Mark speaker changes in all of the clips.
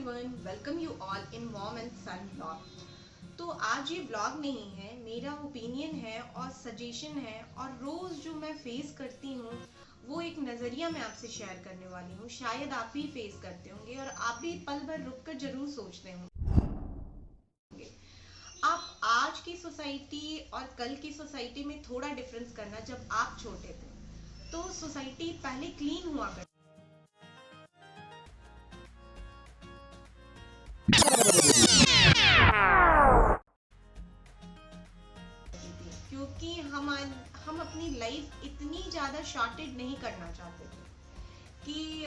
Speaker 1: Everyone, welcome you all in mom and son blog. तो आज ये ब्लॉग नहीं है, मेरा ओपिनियन है और सजेशन है और रोज़ जो मैं फेस करती हूँ वो एक नज़रिया मैं आपसे शेयर करने वाली हूँ। शायद आप भी फेस करते होंगे और आप भी पल भर रुक कर जरूर सोचते होंगे। आप आज की सोसाइटी और कल की सोसाइटी में थोड़ा डिफरेंस करना। जब आप छोटे थे तो सोसाइटी पहले क्लीन हुआ करती थी, क्योंकि हम अपनी लाइफ इतनी ज़्यादा शॉर्टेड नहीं करना चाहते थे कि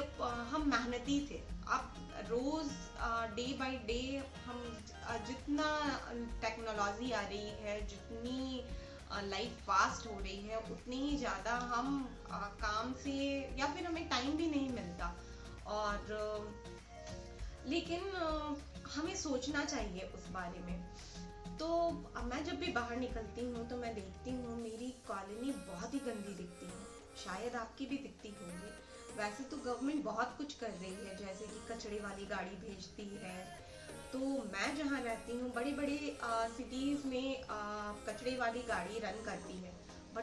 Speaker 1: हम मेहनती थे। अब रोज़ डे बाय डे हम जितना टेक्नोलॉजी आ रही है, जितनी लाइफ फास्ट हो रही है, उतनी ही ज़्यादा हम काम से या फिर हमें टाइम भी नहीं मिलता। और लेकिन हमें सोचना चाहिए उस बारे में। तो मैं जब भी बाहर निकलती हूँ तो मैं देखती हूँ मेरी कॉलोनी बहुत ही गंदी दिखती है। शायद आपकी भी दिखती होगी। वैसे तो गवर्नमेंट बहुत कुछ कर रही है, जैसे कि कचरे वाली गाड़ी भेजती है। तो मैं जहाँ रहती हूँ बड़े बड़े सिटीज़ में कचरे वाली गाड़ी रन करती है, बट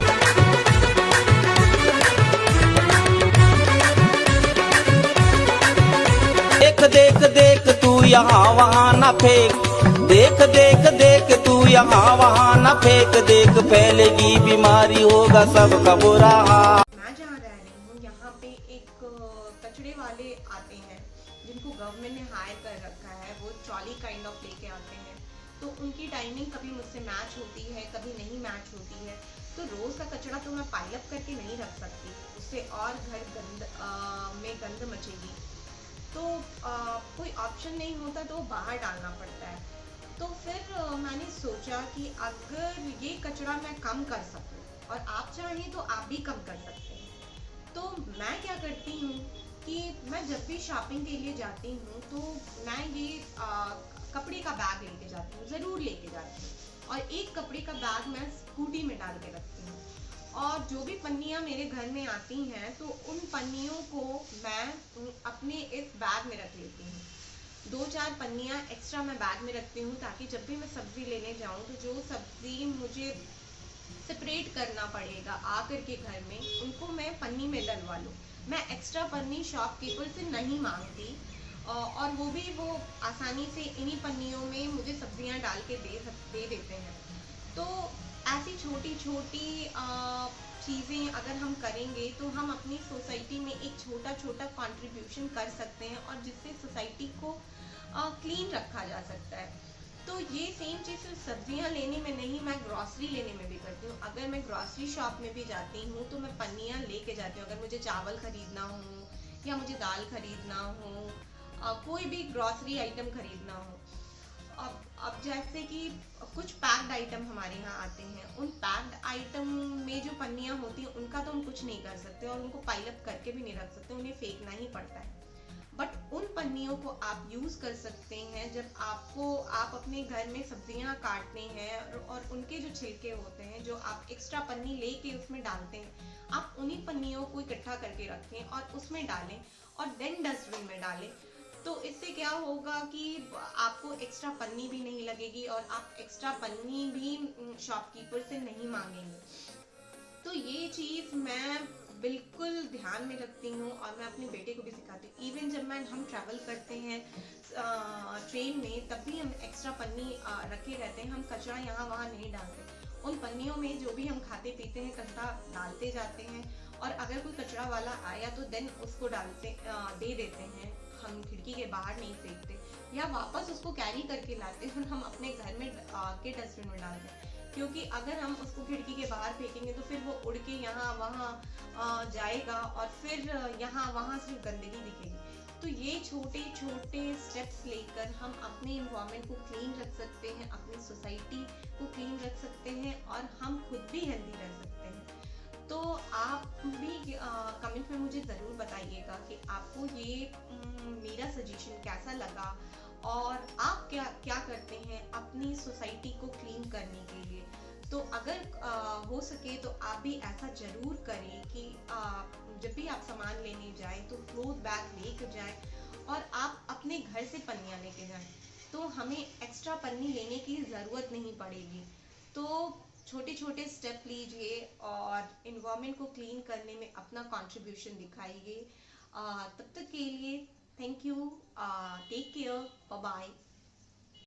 Speaker 2: देख देख देख तू यहाँ वहाँ न फेंक, देख देख देख तू यहाँ वहाँ न फेंक, देख फैलेगी बीमारी होगा सबका बुरा हाल।
Speaker 1: मैं जहाँ रह रही हूँ यहाँ पे एक कचरे वाले आते हैं जिनको गवर्नमेंट ने हायर कर रखा है। वो ट्रॉली काइंड ऑफ लेके आते हैं। तो उनकी टाइमिंग कभी मुझसे मैच होती है, कभी नहीं मैच होती है। तो रोज़ का कचरा तो मैं पाइल अप करके नहीं रख सकती, उससे और घर में गंद मचेगी। तो कोई ऑप्शन नहीं होता तो बाहर डालना पड़ता है। तो फिर मैंने सोचा कि अगर ये कचरा मैं कम कर सकूं और आप चाहें तो आप भी कम कर सकते हैं। तो मैं क्या करती हूँ कि मैं जब भी शॉपिंग के लिए जाती हूँ तो मैं ये कपड़े का बैग लेके जाती हूँ, ज़रूर लेके जाती हूँ। और एक कपड़े का बैग मैं स्कूटी में डाल के रखती हूँ। और जो भी पन्नियाँ मेरे घर में आती हैं तो उन पन्नियों को मैं अपने इस बैग में रख लेती हूँ। 2-4 पन्नियाँ एक्स्ट्रा मैं बैग में रखती हूँ ताकि जब भी मैं सब्ज़ी लेने जाऊँ तो जो सब्ज़ी मुझे सेपरेट करना पड़ेगा आकर के घर में, उनको मैं पन्नी में डलवा लूँ। मैं एक्स्ट्रा पन्नी शॉपकीपर से नहीं मांगती और वो आसानी से इन्हीं पन्नियों में मुझे सब्जियां डाल के दे देते हैं। तो ऐसी छोटी छोटी चीज़ें अगर हम करेंगे तो हम अपनी सोसाइटी में एक छोटा छोटा कंट्रीब्यूशन कर सकते हैं और जिससे सोसाइटी को क्लीन रखा जा सकता है। तो ये सेम चीज़ सब्जियां लेने में नहीं, मैं ग्रॉसरी लेने में भी करती हूँ। अगर मैं ग्रॉसरी शॉप में भी जाती हूँ तो मैं पन्नियाँ लेके जाती हूँ। अगर मुझे चावल खरीदना हो या मुझे दाल खरीदना हो, कोई भी ग्रॉसरी आइटम खरीदना हो। अब जैसे कि कुछ पैक्ड आइटम हमारे यहाँ आते हैं, उन पैक्ड आइटम में जो पन्नियाँ होती हैं उनका तो हम कुछ नहीं कर सकते और उनको पाइल अप करके भी नहीं रख सकते, उन्हें फेंकना ही पड़ता है। बट उन पन्नियों को आप यूज़ कर सकते हैं जब आप अपने घर में सब्जियां काटते हैं और उनके जो छिलके होते हैं जो आप एक्स्ट्रा पन्नी लेके उसमें डालते हैं, आप उन्हीं पन्नियों को इकट्ठा करके रखें और उसमें डालें और देन डस्टबिन में डालें। तो इससे क्या होगा कि आपको एक्स्ट्रा पन्नी भी नहीं लगेगी और आप एक्स्ट्रा पन्नी भी शॉपकीपर से नहीं मांगेंगे। तो ये चीज़ मैं बिल्कुल ध्यान में रखती हूँ और मैं अपने बेटे को भी सिखाती हूँ। इवन जब हम ट्रैवल करते हैं ट्रेन में, तब भी हम एक्स्ट्रा पन्नी रखे रहते हैं। हम कचरा यहाँ वहाँ नहीं डालते, उन पन्नियों में जो भी हम खाते पीते हैं कचरा डालते जाते हैं। और अगर कोई कचरा वाला आया तो देन उसको दे देते हैं। हम खिड़की के बाहर नहीं फेंकते या वापस उसको कैरी करके लाते हैं और हम अपने घर में के डस्टबिन में डालते हैं। क्योंकि अगर हम उसको खिड़की के बाहर फेंकेंगे तो फिर वो उड़ के यहाँ वहाँ जाएगा और फिर यहाँ वहाँ सिर्फ गंदगी दिखेगी। तो ये छोटे छोटे स्टेप्स लेकर हम अपने इन्वायरमेंट को क्लीन रख सकते हैं, अपनी सोसाइटी को क्लीन रख सकते हैं और हम खुद भी हेल्दी रह सकते हैं। तो आप भी कमेंट में मुझे ज़रूर बताइएगा कि आपको ये मेरा सजेशन कैसा लगा और आप क्या क्या करते हैं अपनी सोसाइटी को क्लीन करने के लिए। तो अगर हो सके तो आप भी ऐसा ज़रूर करें कि जब भी आप सामान लेने जाएं तो क्लोथ बैग लेकर जाएं और आप अपने घर से पन्नियाँ लेके जाएं, तो हमें एक्स्ट्रा पन्नी लेने की ज़रूरत नहीं पड़ेगी। तो छोटे छोटे स्टेप लीजिए और इन्वायरमेंट को क्लीन करने में अपना कंट्रीब्यूशन दिखाइए। तब तक के लिए thank you, take care, bye bye.